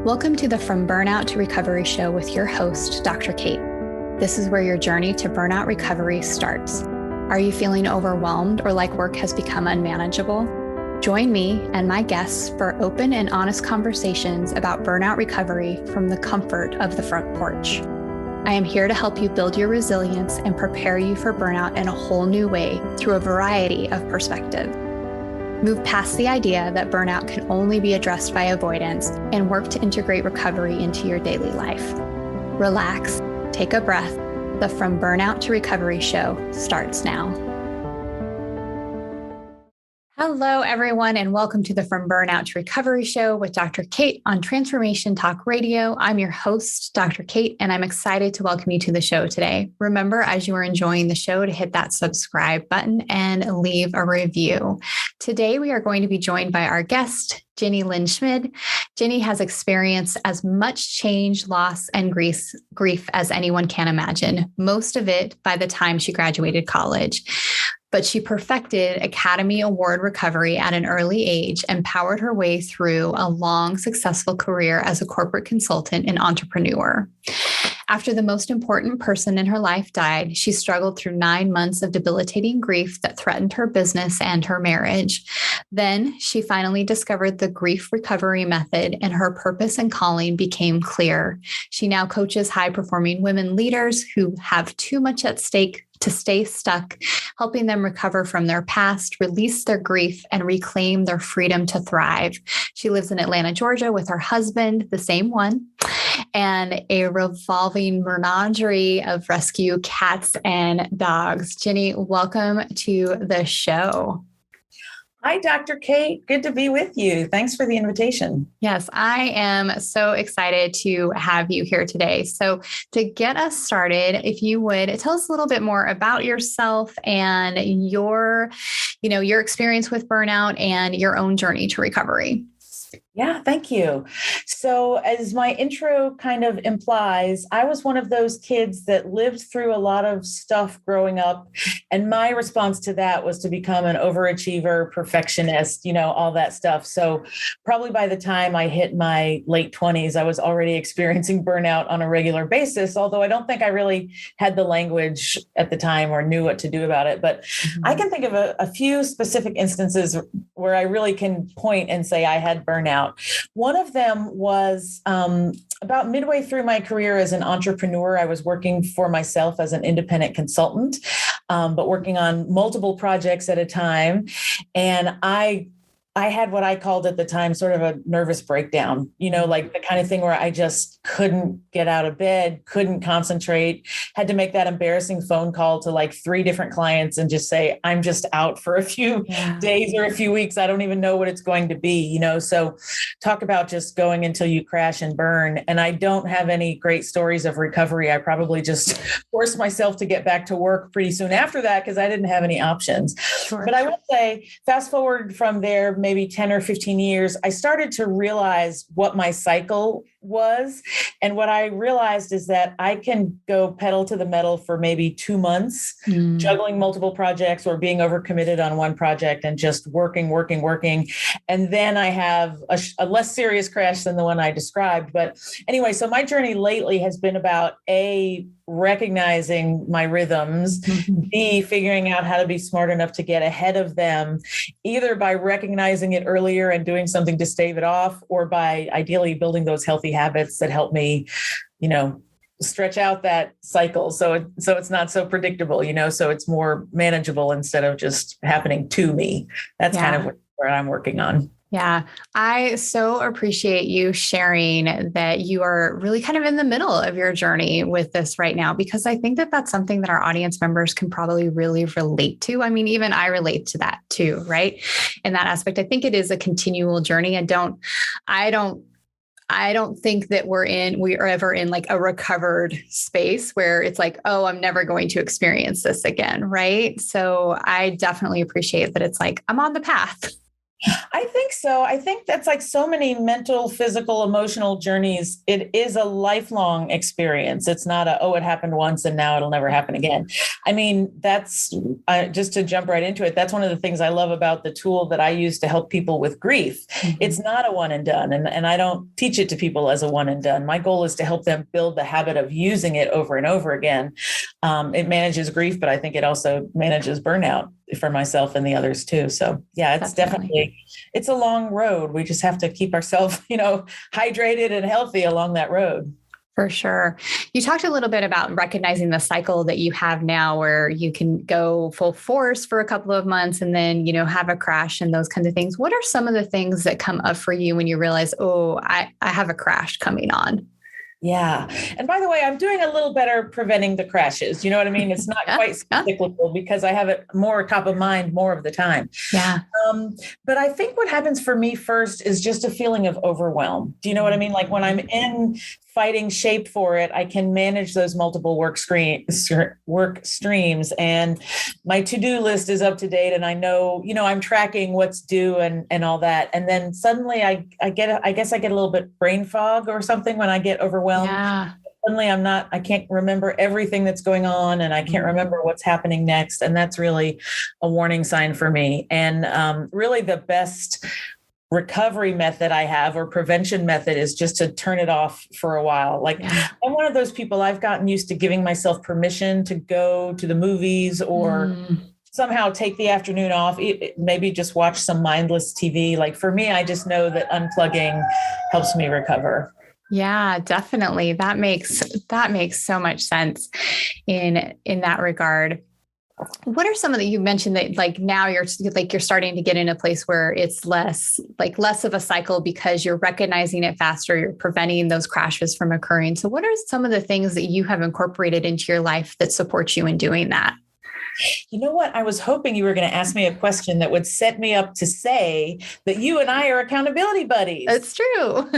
Welcome to the From Burnout to Recovery show with your host, Dr. Kate. This is where your journey to burnout recovery starts. Are you feeling overwhelmed or like work has become unmanageable? Join me and my guests for open and honest conversations about burnout recovery from the comfort of the front porch. I am here to help you build your resilience and prepare you for burnout in a whole new way through a variety of perspectives. Move past the idea that burnout can only be addressed by avoidance and work to integrate recovery into your daily life. Relax, take a breath. The From Burnout to Recovery show starts now. Hello, everyone, and welcome to the From Burnout to Recovery show with Dr. Kate on Transformation Talk Radio. I'm your host, Dr. Kate, and I'm excited to welcome you to the show today. Remember, as you are enjoying the show, to hit that subscribe button and leave a review. Today, we are going to be joined by our guest, Jinnie Lee Schmid. Jinnie has experienced as much change, loss, and grief as anyone can imagine, most of it by the time she graduated college. But she perfected Academy Award recovery at an early age and powered her way through a long, successful career as a corporate consultant and entrepreneur. After the most important person in her life died, she struggled through 9 months of debilitating grief that threatened her business and her marriage. Then she finally discovered the grief recovery method, and her purpose and calling became clear. She now coaches high-performing women leaders who have too much at stake to stay stuck, helping them recover from their past, release their grief, and reclaim their freedom to thrive. She lives in Atlanta, Georgia with her husband, the same one, and a revolving menagerie of rescue cats and dogs. Jinnie, welcome to the show. Hi, Dr. Kate. Good to be with you. Thanks for the invitation. Yes, I am so excited to have you here today. So to get us started, if you would tell us a little bit more about yourself and your experience with burnout and your own journey to recovery. Yeah, thank you. So as my intro kind of implies, I was one of those kids that lived through a lot of stuff growing up. And my response to that was to become an overachiever, perfectionist, all that stuff. So probably by the time I hit my late 20s, I was already experiencing burnout on a regular basis, although I don't think I really had the language at the time or knew what to do about it. But I can think of a few specific instances where I really can point and say I had burnout. One of them was about midway through my career as an entrepreneur. I was working for myself as an independent consultant, but working on multiple projects at a time. And I had what I called at the time sort of a nervous breakdown, like the kind of thing where I just couldn't get out of bed, couldn't concentrate, had to make that embarrassing phone call to like 3 different clients and just say, I'm just out for a few days or a few weeks. I don't even know what it's going to be, So talk about just going until you crash and burn. And I don't have any great stories of recovery. I probably just forced myself to get back to work pretty soon after that because I didn't have any options. Sure. But I would say fast forward from there, maybe 10 or 15 years, I started to realize what my cycle was. And what I realized is that I can go pedal to the metal for maybe 2 months, juggling multiple projects or being overcommitted on one project and just working. And then I have a less serious crash than the one I described. But anyway, so my journey lately has been about recognizing my rhythms, B, figuring out how to be smart enough to get ahead of them, either by recognizing it earlier and doing something to stave it off, or by ideally building those healthy habits that help me, stretch out that cycle. So it's not so predictable, so it's more manageable instead of just happening to me. That's kind of where I'm working on. Yeah, I so appreciate you sharing that you are really kind of in the middle of your journey with this right now, because I think that that's something that our audience members can probably really relate to. I mean, even I relate to that too, right? In that aspect, I think it is a continual journey. I don't think that we're ever in like a recovered space where it's like, oh, I'm never going to experience this again, right? So I definitely appreciate that it's like, I'm on the path. I think so. I think that's like so many mental, physical, emotional journeys. It is a lifelong experience. It's not it happened once and now it'll never happen again. I mean, that's just to jump right into it. That's one of the things I love about the tool that I use to help people with grief. Mm-hmm. It's not a one and done. And I don't teach it to people as a one and done. My goal is to help them build the habit of using it over and over again. It manages grief, but I think it also manages burnout for myself and the others too. So yeah, it's definitely, it's a long road. We just have to keep ourselves, hydrated and healthy along that road. For sure. You talked a little bit about recognizing the cycle that you have now where you can go full force for a couple of months and then, have a crash and those kinds of things. What are some of the things that come up for you when you realize, I have a crash coming on? Yeah. And by the way, I'm doing a little better preventing the crashes. You know what I mean? It's not quite cyclical because I have it more top of mind more of the time. Yeah. But I think what happens for me first is just a feeling of overwhelm. Do you know what I mean? Like when I'm in fighting shape for it, I can manage those multiple work streams and my to-do list is up to date and I know, I'm tracking what's due and all that. And then suddenly I guess I get a little bit brain fog or something when I get overwhelmed. Yeah. Suddenly I can't remember everything that's going on and I can't remember what's happening next. And that's really a warning sign for me. And really the best recovery method I have or prevention method is just to turn it off for a while. Like I'm one of those people, I've gotten used to giving myself permission to go to the movies or somehow take the afternoon off, maybe just watch some mindless TV. Like for me, I just know that unplugging helps me recover. Yeah, definitely. That makes so much sense in that regard. What are some of you mentioned that like now you're starting to get in a place where it's less of a cycle because you're recognizing it faster, you're preventing those crashes from occurring. So what are some of the things that you have incorporated into your life that support you in doing that? You know what? I was hoping you were going to ask me a question that would set me up to say that you and I are accountability buddies. It's true.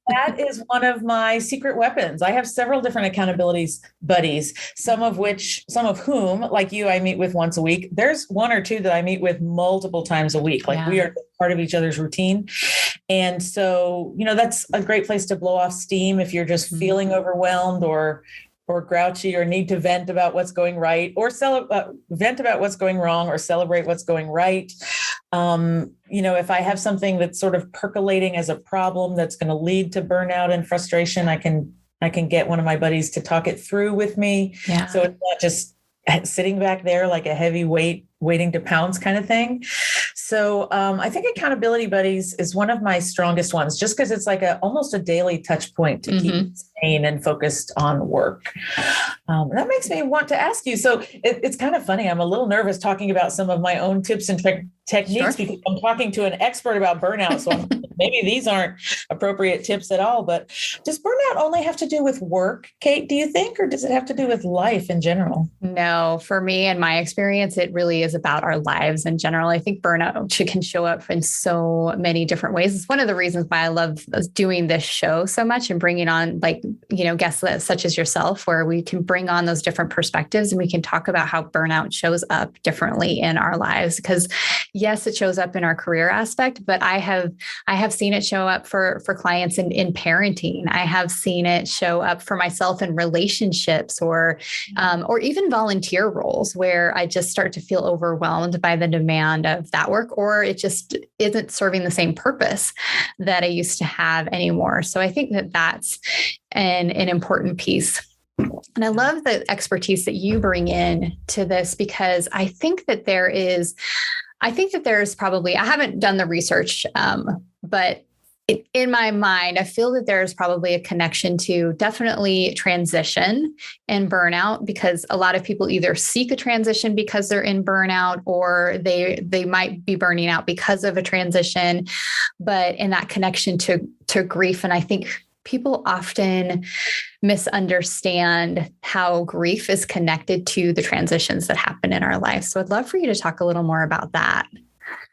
That is one of my secret weapons. I have several different accountability buddies, some of whom, like you, I meet with once a week. There's one or two that I meet with multiple times a week. Like we are part of each other's routine. And so, that's a great place to blow off steam if you're just feeling overwhelmed or grouchy or need to vent about what's going right or vent about what's going wrong or celebrate what's going right. If I have something that's sort of percolating as a problem that's going to lead to burnout and frustration, I can get one of my buddies to talk it through with me. Yeah. So it's not just sitting back there like a heavy weight waiting to pounce kind of thing. So I think accountability buddies is one of my strongest ones, just because it's like almost a daily touch point to keep sane and focused on work. That makes me want to ask you. So it's kind of funny. I'm a little nervous talking about some of my own tips and techniques because I'm talking to an expert about burnout. So maybe these aren't appropriate tips at all, but does burnout only have to do with work, Kate, do you think, or does it have to do with life in general? No, for me and my experience, it really is about our lives in general. I think burnout can show up in so many different ways. It's one of the reasons why I love doing this show so much and bringing on guests such as yourself, where we can bring on those different perspectives and we can talk about how burnout shows up differently in our lives. Because yes, it shows up in our career aspect, but I have seen it show up for clients in parenting. I have seen it show up for myself in relationships or even volunteer roles where I just start to feel overwhelmed by the demand of that work, or it just isn't serving the same purpose that I used to have anymore. So I think that that's an important piece. And I love the expertise that you bring in to this, because I think that there's probably, I haven't done the research, but in my mind, I feel that there's probably a connection to definitely transition and burnout, because a lot of people either seek a transition because they're in burnout, or they might be burning out because of a transition, but in that connection to grief. And I think people often misunderstand how grief is connected to the transitions that happen in our life. So I'd love for you to talk a little more about that.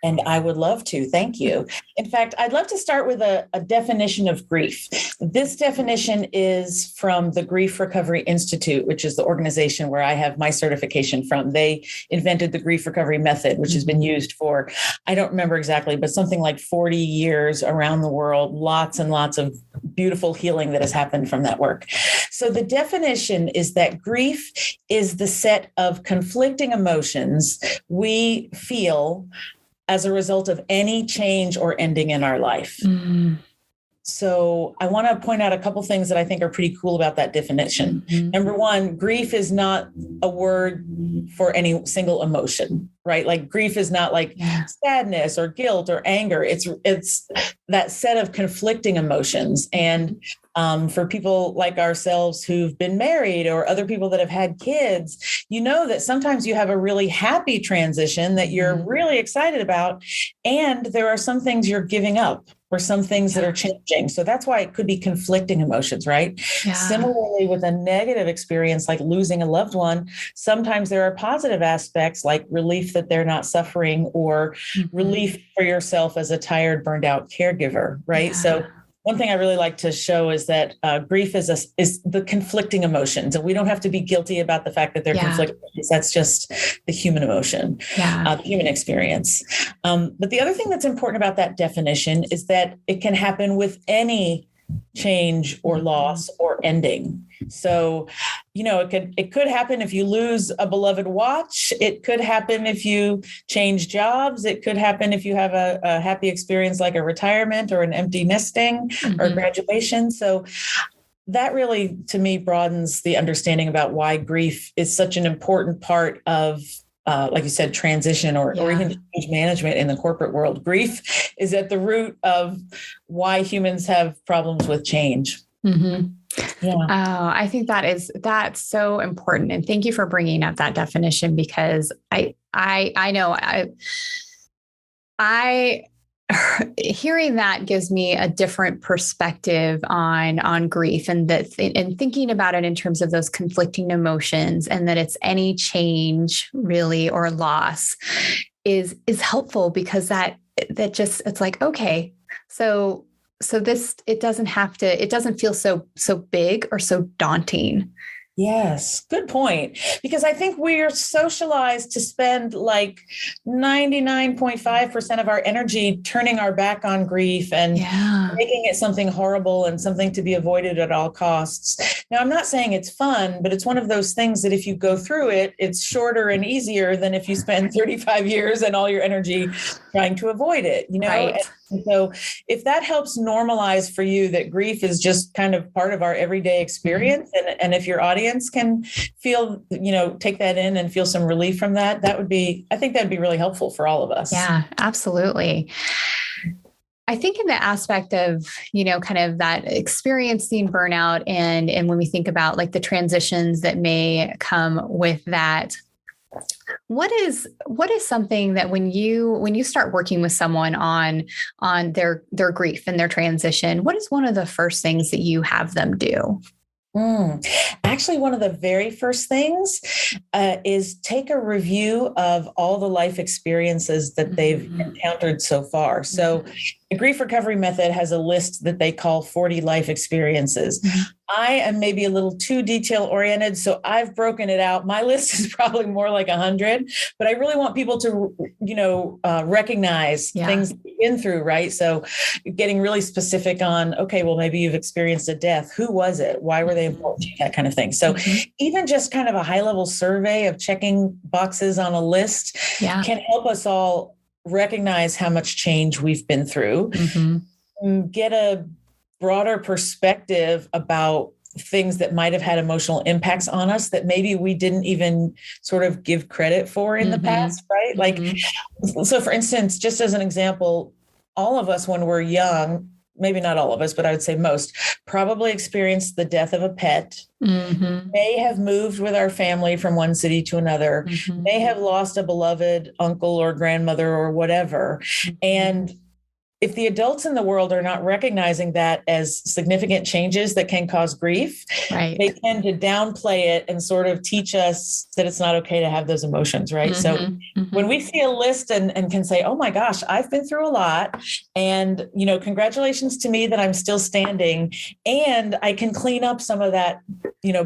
And I would love to. Thank you. In fact, I'd love to start with a definition of grief. This definition is from the Grief Recovery Institute, which is the organization where I have my certification from. They invented the grief recovery method, which has been used for, I don't remember exactly, but something like 40 years around the world, lots and lots of beautiful healing that has happened from that work. So the definition is that grief is the set of conflicting emotions we feel as a result of any change or ending in our life. So I want to point out a couple things that I think are pretty cool about that definition. Number one, grief is not a word for any single emotion, right? Like grief is not like sadness or guilt or anger. It's that set of conflicting emotions. And for people like ourselves who've been married or other people that have had kids, you know that sometimes you have a really happy transition that you're really excited about. And there are some things you're giving up or some things that are changing. So that's why it could be conflicting emotions, right? Yeah. Similarly, with a negative experience like losing a loved one, sometimes there are positive aspects like relief that they're not suffering or relief for yourself as a tired, burned out caregiver, right? Yeah. So one thing I really like to show is that grief is the conflicting emotions, and we don't have to be guilty about the fact that they're conflicting. That's just the human emotion, the human experience. But the other thing that's important about that definition is that it can happen with any change or loss or ending. So, it could happen if you lose a beloved watch. It could happen if you change jobs. It could happen if you have a happy experience like a retirement or an empty nesting or graduation. So that really, to me, broadens the understanding about why grief is such an important part of like you said, transition or even change management in the corporate world. Grief is at the root of why humans have problems with change. Yeah. Oh, I think that's so important. And thank you for bringing up that definition, because I know I hearing that gives me a different perspective on grief, and and thinking about it in terms of those conflicting emotions, and that it's any change really or loss is helpful, because that just, it's like, okay, so this, it doesn't feel so big or so daunting. Yes, good point. Because I think we are socialized to spend like 99.5% of our energy turning our back on grief and making it something horrible and something to be avoided at all costs. Now, I'm not saying it's fun, but it's one of those things that if you go through it, it's shorter and easier than if you spend 35 years and all your energy trying to avoid it, Right. And so if that helps normalize for you that grief is just kind of part of our everyday experience, and if your audience can feel, take that in and feel some relief from that, I think that'd be really helpful for all of us. Yeah, absolutely. I think in the aspect of, kind of that experiencing burnout, and when we think about like the transitions that may come with that, what is something that when you start working with someone on their grief and their transition, what is one of the first things that you have them do? Actually, one of the very first things is take a review of all the life experiences that they've encountered so far. So the grief recovery method has a list that they call 40 life experiences. I am maybe a little too detail oriented, so I've broken it out. My list is probably more like 100, but I really want people to, recognize things they've been through, right? So getting really specific on, okay, well, maybe you've experienced a death. Who was it? Why were they important to you? That kind of thing. So even just kind of a high level survey of checking boxes on a list can help us all recognize how much change we've been through, get a broader perspective about things that might have had emotional impacts on us that maybe we didn't even sort of give credit for in the past, right? Like, so for instance, just as an example, all of us when we're young, maybe not all of us, but I would say most, probably experienced the death of a pet, may have moved with our family from one city to another, may have lost a beloved uncle or grandmother or whatever. And if the adults in the world are not recognizing that as significant changes that can cause grief, right. they tend to downplay it and sort of teach us that it's not okay to have those emotions, right? So when we see a list and can say, oh my gosh, I've been through a lot, and, congratulations to me that I'm still standing, and I can clean up some of that,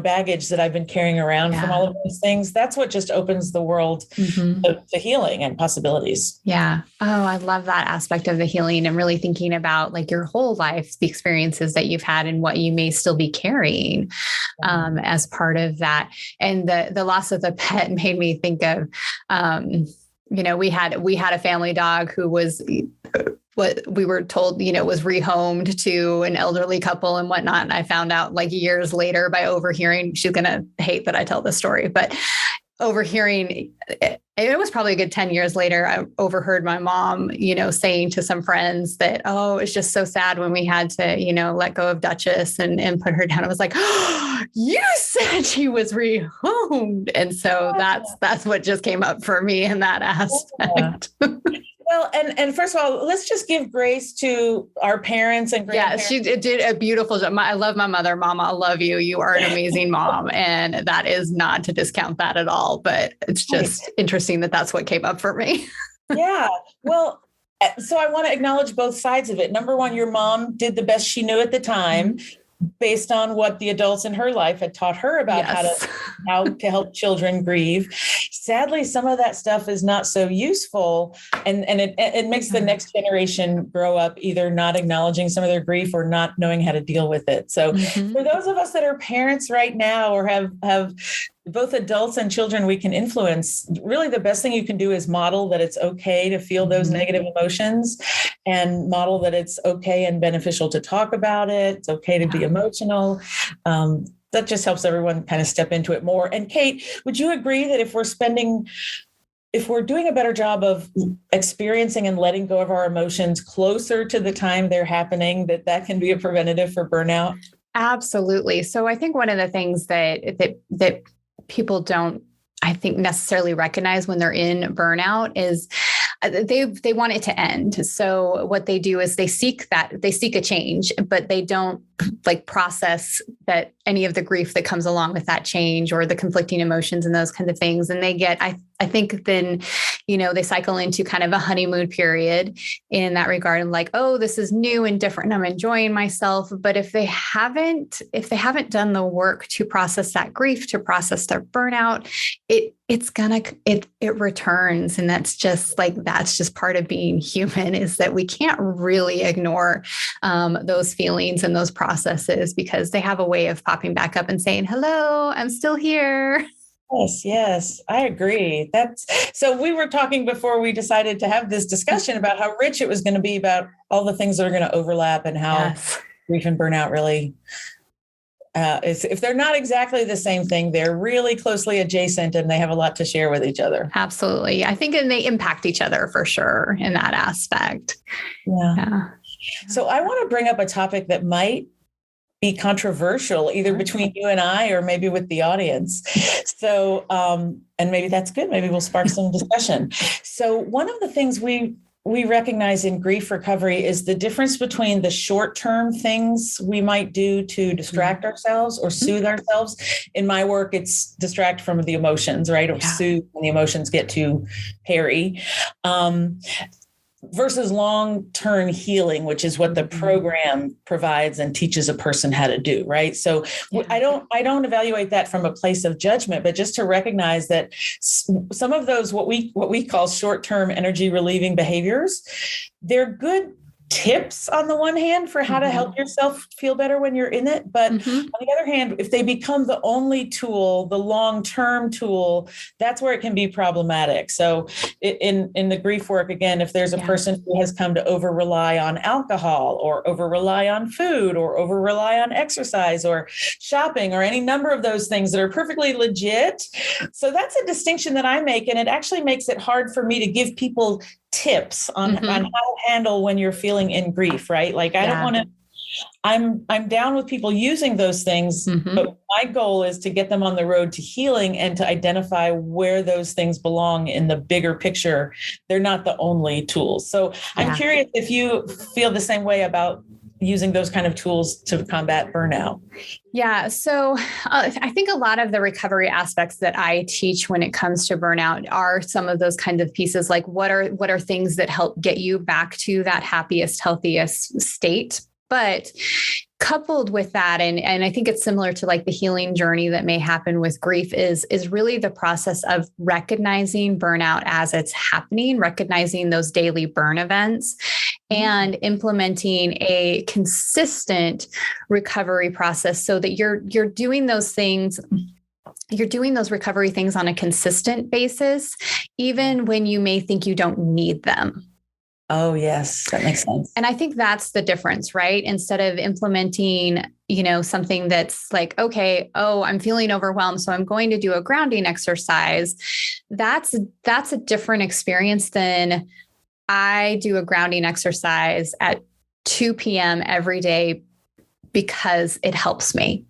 baggage that I've been carrying around from all of those things. That's what just opens the world to healing and possibilities. Yeah. Oh, I love that aspect of the healing, and really thinking about like your whole life, the experiences that you've had and what you may still be carrying as part of that. And the loss of the pet made me think of, we had a family dog who was what we were told, was rehomed to an elderly couple and whatnot. And I found out like years later by overhearing, she's going to hate that I tell this story, but overhearing, it was probably a good 10 years later, I overheard my mom, saying to some friends that, oh, it's just so sad when we had to, let go of Duchess and put her down. I was like, oh, you said she was rehomed. And so that's what just came up for me in that aspect. Well, and first of all, let's just give grace to our parents and grandparents. Yeah, she did a beautiful job. I love my mother. Mama, I love you. You are an amazing mom. And that is not to discount that at all, but it's just interesting that that's what came up for me. Yeah. Well, so I want to acknowledge both sides of it. Number one, your mom did the best she knew at the time, based on what the adults in her life had taught her about how to help children grieve. Sadly, some of that stuff is not so useful, and it makes the next generation grow up either not acknowledging some of their grief or not knowing how to deal with it. So for those of us that are parents right now or have both adults and children we can influence, really the best thing you can do is model that it's okay to feel those negative emotions, and model that it's okay and beneficial to talk about it. It's okay to be emotional. That just helps everyone kind of step into it more. And Kate, would you agree that if we're doing a better job of experiencing and letting go of our emotions closer to the time they're happening, that can be a preventative for burnout? Absolutely. So I think one of the things that people don't, I think, necessarily recognize when they're in burnout is they want it to end. So what they do is they seek a change, but they don't like process that any of the grief that comes along with that change or the conflicting emotions and those kinds of things. And they get, I think then, they cycle into kind of a honeymoon period in that regard, and like, oh, this is new and different, and I'm enjoying myself. But if they haven't done the work to process that grief, to process their burnout, it returns. And that's just part of being human, is that we can't really ignore those feelings and those processes, because they have a way of popping back up and saying, hello, I'm still here. Yes, I agree. So we were talking before we decided to have this discussion about how rich it was going to be, about all the things that are going to overlap, and how grief and burnout really if they're not exactly the same thing, they're really closely adjacent, and they have a lot to share with each other. Absolutely. I think, and they impact each other for sure in that aspect. Yeah. So I want to bring up a topic that might be controversial, either between you and I, or maybe with the audience. So, and maybe that's good. Maybe we'll spark some discussion. So one of the things we recognize in grief recovery is the difference between the short-term things we might do to distract ourselves or soothe ourselves. In my work, it's distract from the emotions, right? Or soothe when the emotions get too hairy. Versus long-term healing, which is what the program provides and teaches a person how to do, right? So I don't evaluate that from a place of judgment, but just to recognize that some of those what we call short-term energy relieving behaviors, they're good tips on the one hand for how to help yourself feel better when you're in it. But on the other hand, if they become the only tool, the long-term tool, that's where it can be problematic. So in the grief work, again, if there's a person who has come to over-rely on alcohol, or over-rely on food, or over-rely on exercise or shopping, or any number of those things that are perfectly legit. So that's a distinction that I make. And it actually makes it hard for me to give people tips on how to handle when you're feeling in grief, right? Like I don't want to I'm down with people using those things, but my goal is to get them on the road to healing and to identify where those things belong in the bigger picture. They're not the only tools. So I'm curious if you feel the same way about using those kind of tools to combat burnout. Yeah. So I think a lot of the recovery aspects that I teach when it comes to burnout are some of those kinds of pieces, like what are things that help get you back to that happiest, healthiest state. But coupled with that, and I think it's similar to like the healing journey that may happen with grief is really the process of recognizing burnout as it's happening, recognizing those daily burn events, and implementing a consistent recovery process so that you're doing those things. You're doing those recovery things on a consistent basis, even when you may think you don't need them. Oh, yes, that makes sense. And I think that's the difference, right? Instead of implementing, something that's like, okay, I'm feeling overwhelmed, so I'm going to do a grounding exercise. That's a different experience than I do a grounding exercise at 2 p.m. every day because it helps me.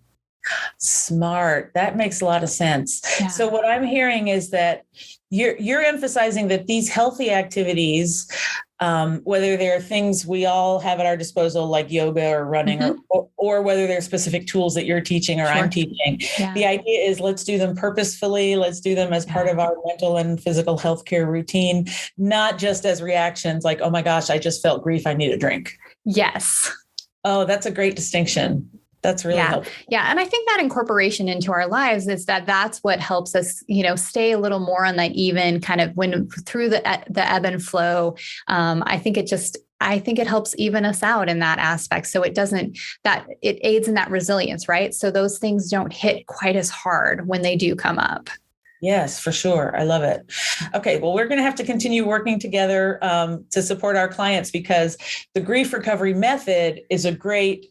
Smart. That makes a lot of sense. Yeah. So what I'm hearing is that you're emphasizing that these healthy activities, whether they're things we all have at our disposal, like yoga or running, or whether they're specific tools that you're teaching or I'm teaching, the idea is let's do them purposefully. Let's do them as part of our mental and physical healthcare routine, not just as reactions like, oh my gosh, I just felt grief, I need a drink. Yes. Oh, that's a great distinction. That's really helpful. Yeah. And I think that incorporation into our lives is that's what helps us, stay a little more on that even kind of when through the ebb and flow. I think it helps even us out in that aspect. So it aids in that resilience, right? So those things don't hit quite as hard when they do come up. Yes, for sure. I love it. Okay. Well, we're going to have to continue working together to support our clients because the grief recovery method is a great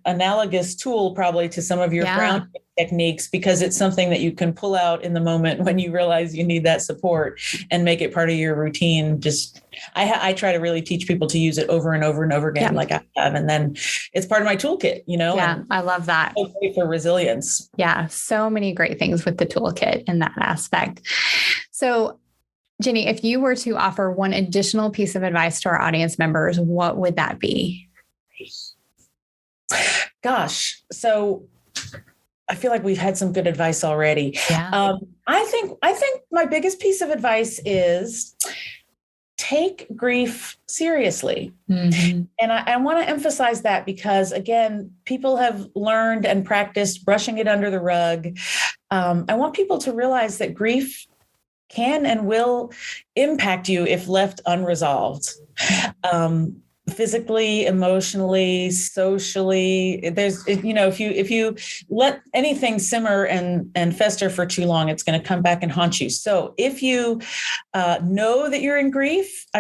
analogous tool probably to some of your grounding techniques because it's something that you can pull out in the moment when you realize you need that support and make it part of your routine. I try to really teach people to use it over and over and over again, like I have, and then it's part of my toolkit, Yeah, I love that. So great for resilience. Yeah, so many great things with the toolkit in that aspect. So Jinnie, if you were to offer one additional piece of advice to our audience members, what would that be? Gosh, so I feel like we've had some good advice already. Yeah. I think my biggest piece of advice is take grief seriously. And I want to emphasize that because, again, people have learned and practiced brushing it under the rug. I want people to realize that grief can and will impact you if left unresolved. Physically, emotionally, socially, if you let anything simmer and fester for too long, it's going to come back and haunt you. So if you know that you're in grief, I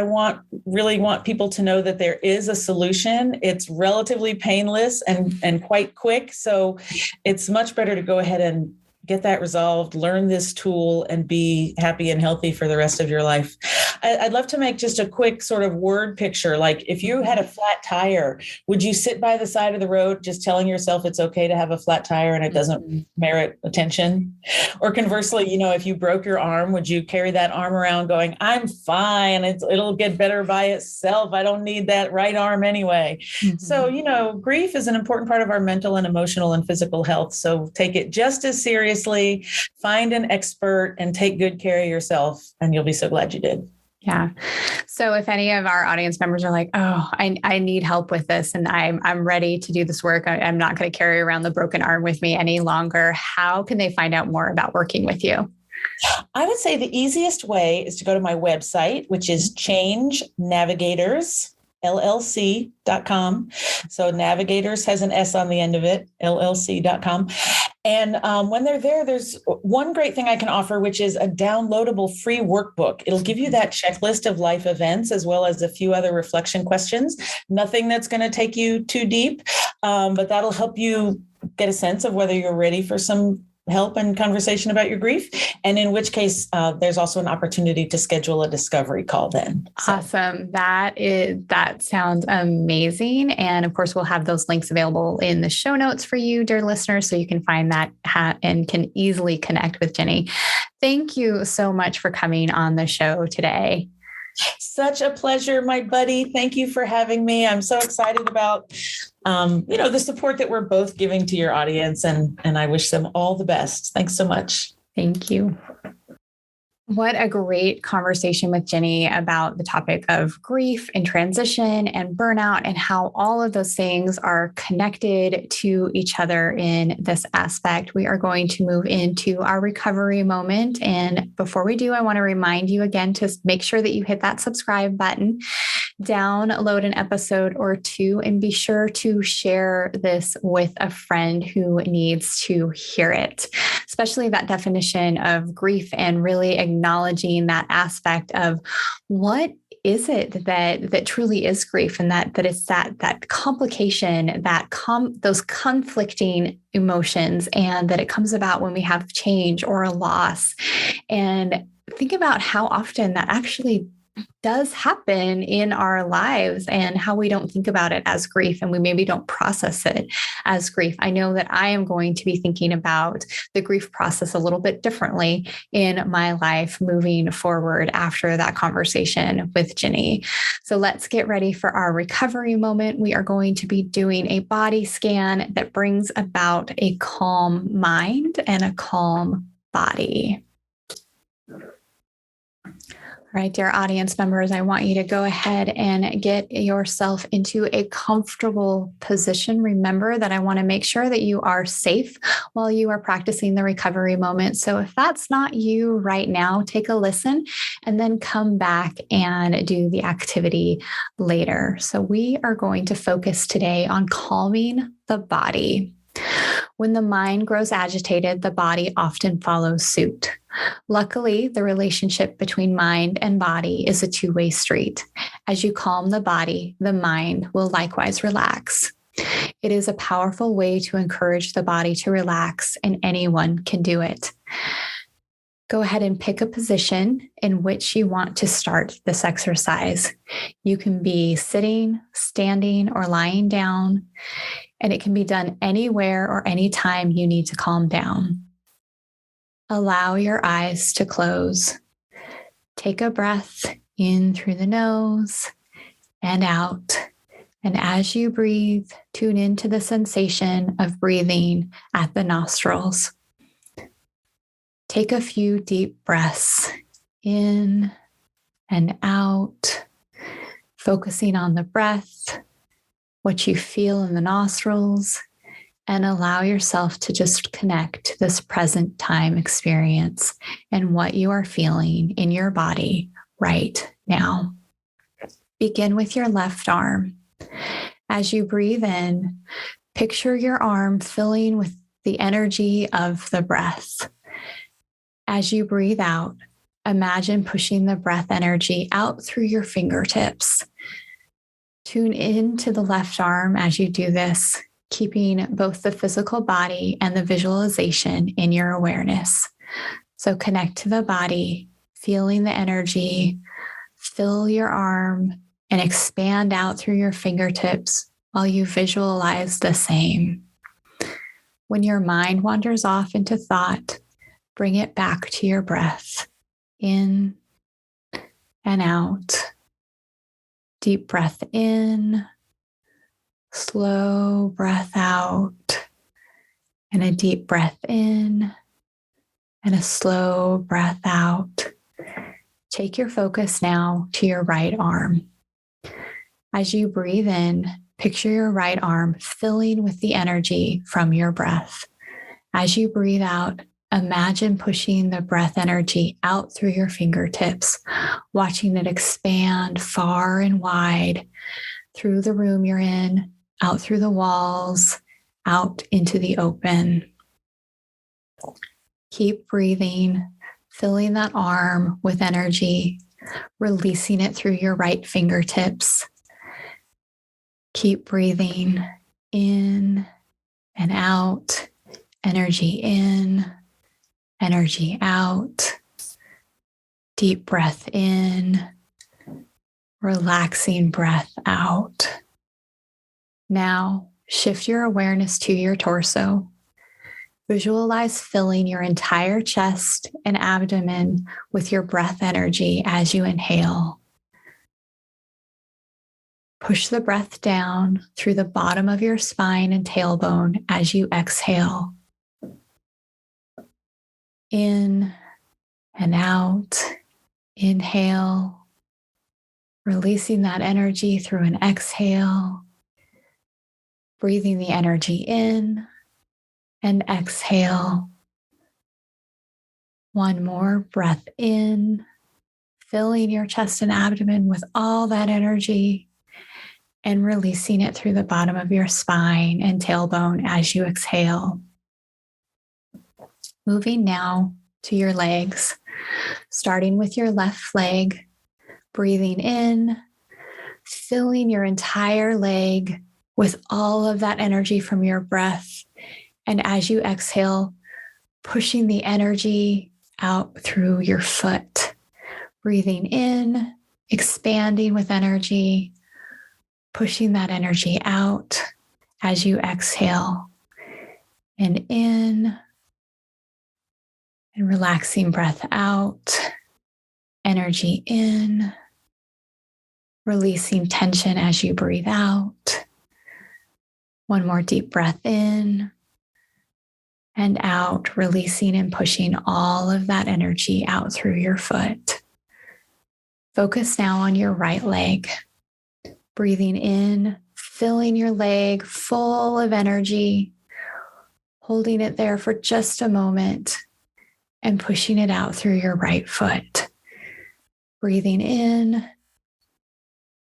really want people to know that there is a solution. It's relatively painless and quite quick. So it's much better to go ahead and get that resolved, learn this tool, and be happy and healthy for the rest of your life. I'd love to make just a quick sort of word picture. Like if you had a flat tire, would you sit by the side of the road just telling yourself it's okay to have a flat tire and it doesn't merit attention? Or conversely, if you broke your arm, would you carry that arm around going, I'm fine, it'll get better by itself, I don't need that right arm anyway. So, grief is an important part of our mental and emotional and physical health. So take it just as seriously, find an expert, and take good care of yourself, and you'll be so glad you did. Yeah. So if any of our audience members are like, I need help with this and I'm ready to do this work, I'm not going to carry around the broken arm with me any longer, how can they find out more about working with you? I would say the easiest way is to go to my website, which is Change Navigators. LLC.com. So Navigators has an S on the end of it, LLC.com. And when they're there, there's one great thing I can offer, which is a downloadable free workbook. It'll give you that checklist of life events, as well as a few other reflection questions. Nothing that's going to take you too deep, but that'll help you get a sense of whether you're ready for some help and conversation about your grief. And in which case, there's also an opportunity to schedule a discovery call then. So. Awesome. That sounds amazing. And of course, we'll have those links available in the show notes for you, dear listeners, so you can find that and can easily connect with Jinnie. Thank you so much for coming on the show today. Such a pleasure, my buddy. Thank you for having me. I'm so excited about, the support that we're both giving to your audience, and I wish them all the best. Thanks so much. Thank you. What a great conversation with Jinnie about the topic of grief and transition and burnout and how all of those things are connected to each other in this aspect. We are going to move into our recovery moment. And before we do, I want to remind you again to make sure that you hit that subscribe button, download an episode or two, and be sure to share this with a friend who needs to hear it, especially that definition of grief and really acknowledging that aspect of what is it that truly is grief, and that it's that complication, those conflicting emotions, and that it comes about when we have change or a loss. And think about how often that actually does happen in our lives and how we don't think about it as grief, and we maybe don't process it as grief. I know that I am going to be thinking about the grief process a little bit differently in my life moving forward after that conversation with Jinnie. So let's get ready for our recovery moment. We are going to be doing a body scan that brings about a calm mind and a calm body. All right, dear audience members, I want you to go ahead and get yourself into a comfortable position. Remember that I want to make sure that you are safe while you are practicing the recovery moment. So if that's not you right now, take a listen and then come back and do the activity later. So we are going to focus today on calming the body. When the mind grows agitated, the body often follows suit. Luckily, the relationship between mind and body is a two-way street. As you calm the body, the mind will likewise relax. It is a powerful way to encourage the body to relax, and anyone can do it. Go ahead and pick a position in which you want to start this exercise. You can be sitting, standing, or lying down, and it can be done anywhere or anytime you need to calm down. Allow your eyes to close. Take a breath in through the nose and out. And as you breathe, tune into the sensation of breathing at the nostrils. Take a few deep breaths in and out, focusing on the breath, what you feel in the nostrils, and allow yourself to just connect to this present time experience and what you are feeling in your body right now. Begin with your left arm. As you breathe in, picture your arm filling with the energy of the breath. As you breathe out, imagine pushing the breath energy out through your fingertips. Tune into the left arm as you do this, keeping both the physical body and the visualization in your awareness. So connect to the body, feeling the energy, fill your arm, and expand out through your fingertips while you visualize the same. When your mind wanders off into thought, bring it back to your breath, in and out. Deep breath in, slow breath out, and a deep breath in and a slow breath out. Take your focus now to your right arm. As you breathe in, picture your right arm filling with the energy from your breath. As you breathe out, imagine pushing the breath energy out through your fingertips, watching it expand far and wide through the room you're in, out through the walls, out into the open. Keep breathing, filling that arm with energy, releasing it through your right fingertips. Keep breathing in and out, energy in energy out. Deep breath in, relaxing breath out. Now, shift your awareness to your torso. Visualize filling your entire chest and abdomen with your breath energy as you inhale. Push the breath down through the bottom of your spine and tailbone as you exhale. In and out. Inhale, releasing that energy through an exhale. Breathing the energy in and exhale. One more breath in, filling your chest and abdomen with all that energy and releasing it through the bottom of your spine and tailbone as you exhale. Moving now to your legs, starting with your left leg, breathing in, filling your entire leg with all of that energy from your breath. And as you exhale, pushing the energy out through your foot. Breathing in, expanding with energy, pushing that energy out as you exhale. And in, and relaxing breath out, energy in, releasing tension as you breathe out. One more deep breath in and out, releasing and pushing all of that energy out through your foot. Focus now on your right leg. Breathing in, filling your leg full of energy, holding it there for just a moment and pushing it out through your right foot. Breathing in,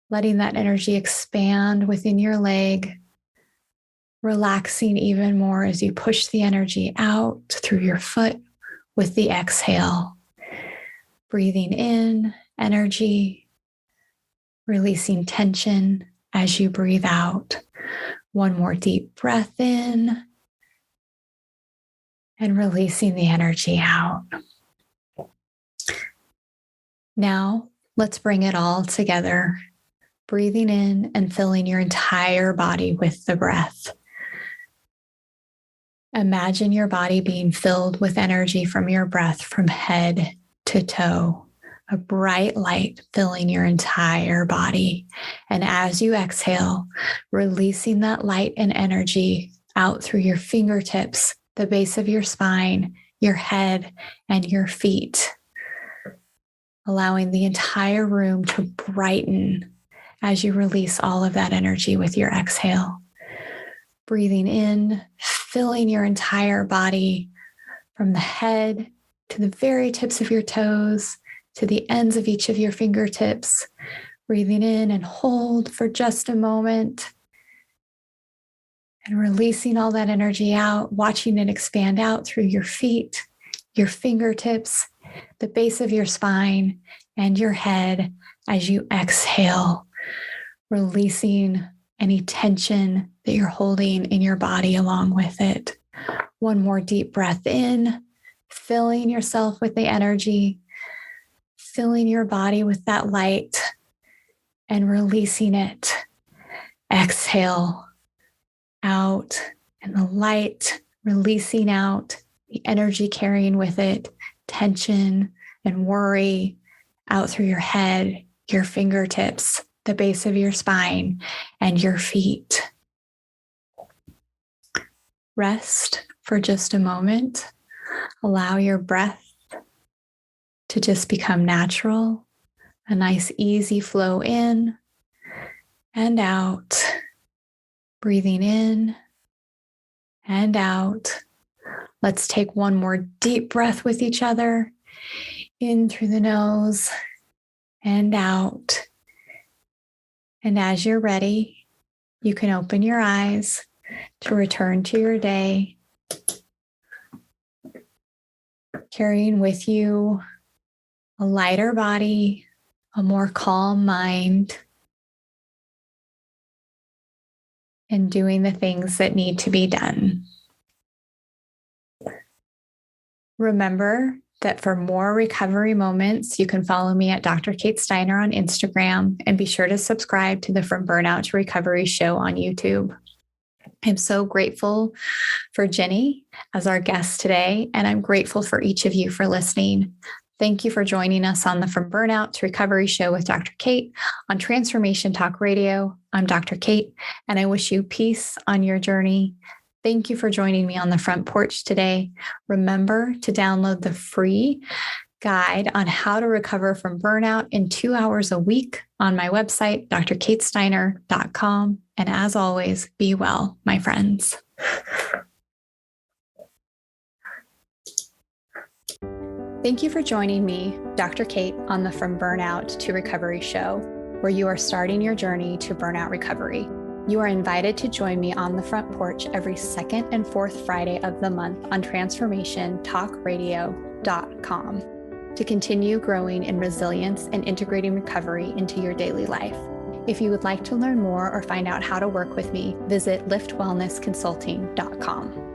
letting that energy expand within your leg, relaxing even more as you push the energy out through your foot with the exhale. Breathing in energy, releasing tension as you breathe out. One more deep breath in and releasing the energy out. Now, let's bring it all together. Breathing in and filling your entire body with the breath. Imagine your body being filled with energy from your breath from head to toe, a bright light filling your entire body. And as you exhale, releasing that light and energy out through your fingertips, the base of your spine, your head, and your feet, allowing the entire room to brighten as you release all of that energy with your exhale. Breathing in, filling your entire body from the head to the very tips of your toes, to the ends of each of your fingertips. Breathing in and hold for just a moment and releasing all that energy out, watching it expand out through your feet, your fingertips, the base of your spine, and your head as you exhale, releasing any tension that you're holding in your body along with it. One more deep breath in, filling yourself with the energy, filling your body with that light, and releasing it. Exhale out, and the light releasing out, the energy carrying with it tension and worry out through your head, your fingertips, the base of your spine, and your feet. Rest for just a moment. Allow your breath to just become natural, a nice easy flow in and out. Breathing in and out. Let's take one more deep breath with each other. In through the nose and out. And as you're ready, you can open your eyes to return to your day, carrying with you a lighter body, a more calm mind, and doing the things that need to be done. Remember that for more recovery moments, you can follow me at Dr. Kate Steiner on Instagram, and be sure to subscribe to the From Burnout to Recovery show on YouTube. I'm so grateful for Jinnie as our guest today, and I'm grateful for each of you for listening. Thank you for joining us on the From Burnout to Recovery show with Dr. Kate on Transformation Talk Radio. I'm Dr. Kate, and I wish you peace on your journey. Thank you for joining me on the front porch today. Remember to download the free guide on how to recover from burnout in 2 hours a week on my website, drkatesteiner.com. And as always, be well, my friends. Thank you for joining me, Dr. Kate, on the From Burnout to Recovery show, where you are starting your journey to burnout recovery. You are invited to join me on the front porch every second and fourth Friday of the month on transformationtalkradio.com to continue growing in resilience and integrating recovery into your daily life. If you would like to learn more or find out how to work with me, visit liftwellnessconsulting.com.